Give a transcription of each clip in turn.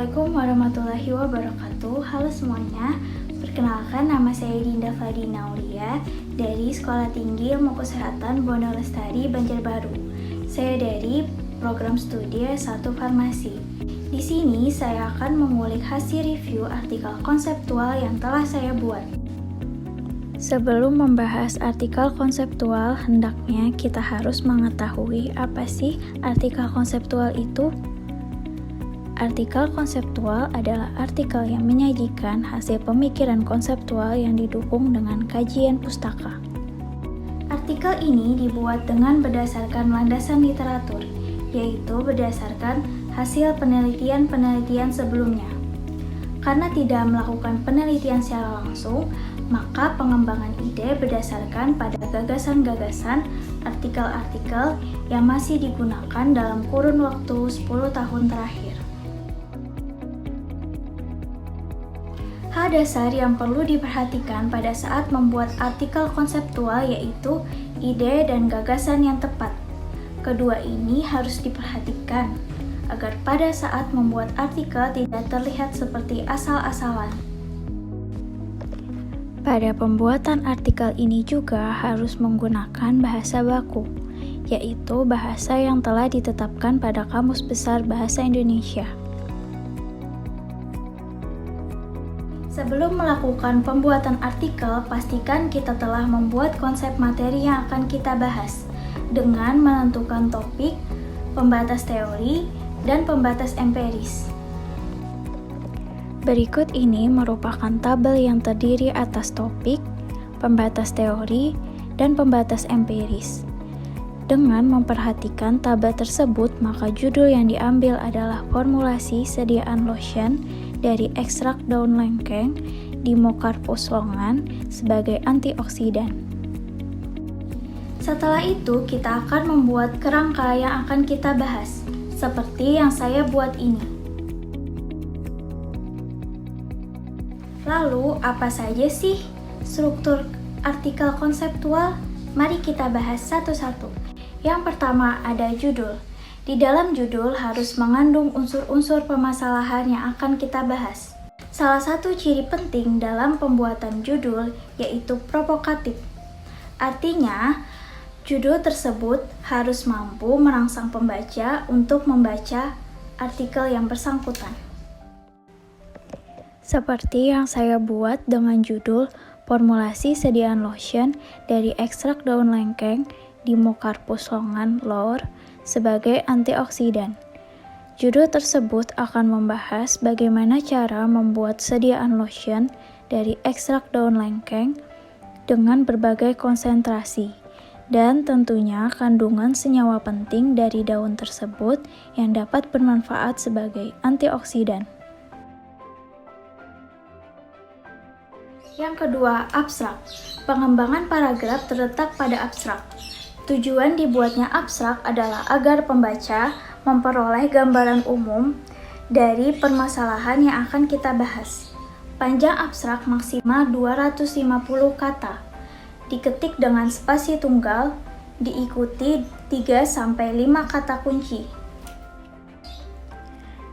Assalamualaikum warahmatullahi wabarakatuh. Halo semuanya, perkenalkan nama saya Dinda Fadina Aulia dari Sekolah Tinggi Ilmu Kesehatan Bono Lestari, Banjarbaru. Saya dari program studi S1 Farmasi. Di sini saya akan mengulik hasil review artikel konseptual yang telah saya buat. Sebelum membahas artikel konseptual, hendaknya kita harus mengetahui apa sih artikel konseptual itu. Artikel konseptual adalah artikel yang menyajikan hasil pemikiran konseptual yang didukung dengan kajian pustaka. Artikel ini dibuat dengan berdasarkan landasan literatur, yaitu berdasarkan hasil penelitian-penelitian sebelumnya. Karena tidak melakukan penelitian secara langsung, maka pengembangan ide berdasarkan pada gagasan-gagasan artikel-artikel yang masih digunakan dalam kurun waktu 10 tahun terakhir. Hal dasar yang perlu diperhatikan pada saat membuat artikel konseptual yaitu ide dan gagasan yang tepat. Kedua ini harus diperhatikan agar pada saat membuat artikel tidak terlihat seperti asal-asalan. Pada pembuatan artikel ini juga harus menggunakan bahasa baku, yaitu bahasa yang telah ditetapkan pada Kamus Besar Bahasa Indonesia. Sebelum melakukan pembuatan artikel, pastikan kita telah membuat konsep materi yang akan kita bahas dengan menentukan topik, pembatas teori, dan pembatas empiris. Berikut ini merupakan tabel yang terdiri atas topik, pembatas teori, dan pembatas empiris. Dengan memperhatikan tabel tersebut, maka judul yang diambil adalah formulasi sediaan lotion dari ekstrak daun lengkeng di Mocarpus longan sebagai antioksidan. Setelah itu, kita akan membuat kerangka yang akan kita bahas, seperti yang saya buat ini. Lalu, apa saja sih struktur artikel konseptual? Mari kita bahas satu-satu. Yang pertama ada judul. Di dalam judul harus mengandung unsur-unsur permasalahan yang akan kita bahas. Salah satu ciri penting dalam pembuatan judul yaitu provokatif. Artinya, judul tersebut harus mampu merangsang pembaca untuk membaca artikel yang bersangkutan. Seperti yang saya buat dengan judul formulasi sediaan lotion dari ekstrak daun lengkeng di Mocarpus longan Lor sebagai antioksidan. Judul tersebut akan membahas bagaimana cara membuat sediaan lotion dari ekstrak daun lengkeng dengan berbagai konsentrasi dan tentunya kandungan senyawa penting dari daun tersebut yang dapat bermanfaat sebagai antioksidan. Yang kedua, abstrak. Pengembangan paragraf terletak pada abstrak. Tujuan dibuatnya abstrak adalah agar pembaca memperoleh gambaran umum dari permasalahan yang akan kita bahas. Panjang abstrak maksimal 250 kata. Diketik dengan spasi tunggal, diikuti 3-5 kata kunci.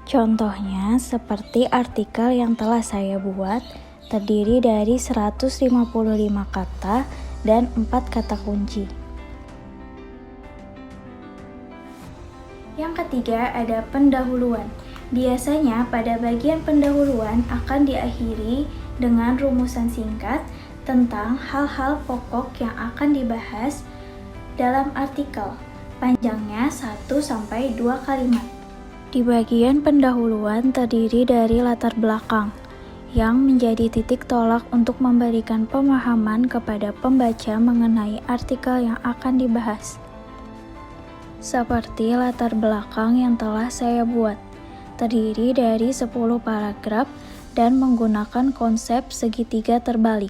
Contohnya seperti artikel yang telah saya buat, terdiri dari 155 kata dan 4 kata kunci. Yang ketiga ada pendahuluan. Biasanya pada bagian pendahuluan akan diakhiri dengan rumusan singkat tentang hal-hal pokok yang akan dibahas dalam artikel. Panjangnya 1-2 kalimat. Di bagian pendahuluan terdiri dari latar belakang yang menjadi titik tolak untuk memberikan pemahaman kepada pembaca mengenai artikel yang akan dibahas. Seperti latar belakang yang telah saya buat, terdiri dari 10 paragraf dan menggunakan konsep segitiga terbalik.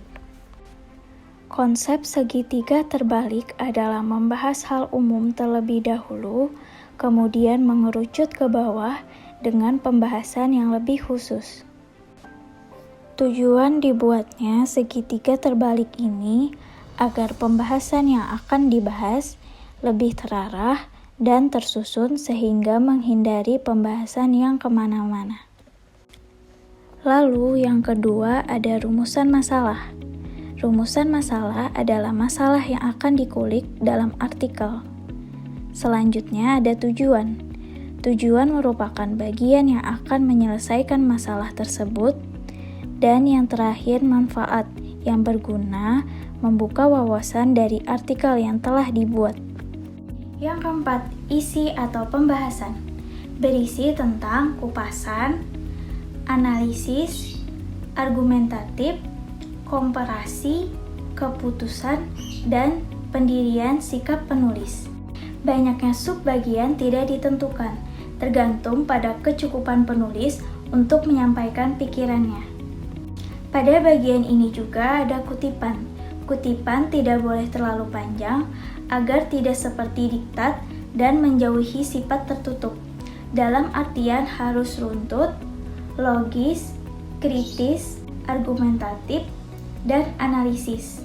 Konsep segitiga terbalik adalah membahas hal umum terlebih dahulu, kemudian mengerucut ke bawah dengan pembahasan yang lebih khusus. Tujuan dibuatnya segitiga terbalik ini agar pembahasan yang akan dibahas lebih terarah dan tersusun sehingga menghindari pembahasan yang kemana-mana. Lalu yang kedua ada rumusan masalah. Rumusan masalah adalah masalah yang akan dikulik dalam artikel. Selanjutnya ada tujuan. Tujuan merupakan bagian yang akan menyelesaikan masalah tersebut. Dan yang terakhir manfaat, yang berguna membuka wawasan dari artikel yang telah dibuat. Yang keempat, isi atau pembahasan. Berisi tentang kupasan, analisis, argumentatif, komparasi, keputusan, dan pendirian sikap penulis. Banyaknya subbagian tidak ditentukan, tergantung pada kecukupan penulis untuk menyampaikan pikirannya. Pada bagian ini juga ada kutipan. Kutipan tidak boleh terlalu panjang agar tidak seperti diktat dan menjauhi sifat tertutup. Dalam artian harus runtut, logis, kritis, argumentatif, dan analisis.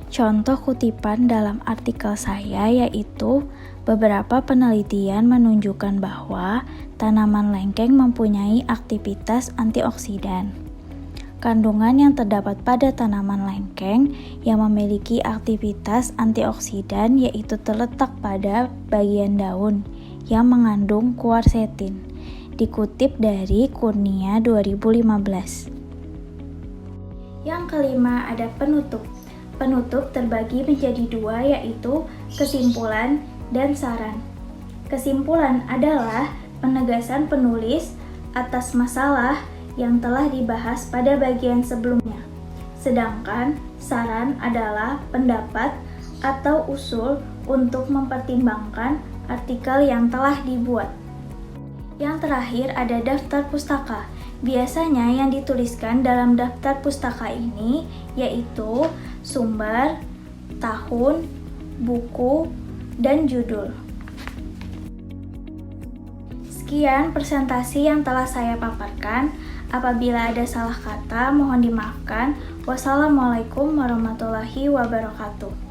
Contoh kutipan dalam artikel saya yaitu beberapa penelitian menunjukkan bahwa tanaman lengkeng mempunyai aktivitas antioksidan. Kandungan yang terdapat pada tanaman lengkeng yang memiliki aktivitas antioksidan yaitu terletak pada bagian daun yang mengandung quercetin. Dikutip dari Kurnia 2015. Yang kelima ada penutup. Penutup terbagi menjadi dua yaitu kesimpulan dan saran. Kesimpulan adalah penegasan penulis atas masalah yang telah dibahas pada bagian sebelumnya. Sedangkan saran adalah pendapat atau usul untuk mempertimbangkan artikel yang telah dibuat. Yang terakhir ada daftar pustaka. Biasanya yang dituliskan dalam daftar pustaka ini yaitu sumber, tahun, buku, dan judul. Sekian presentasi yang telah saya paparkan. Apabila ada salah kata, mohon dimaafkan. Wassalamualaikum warahmatullahi wabarakatuh.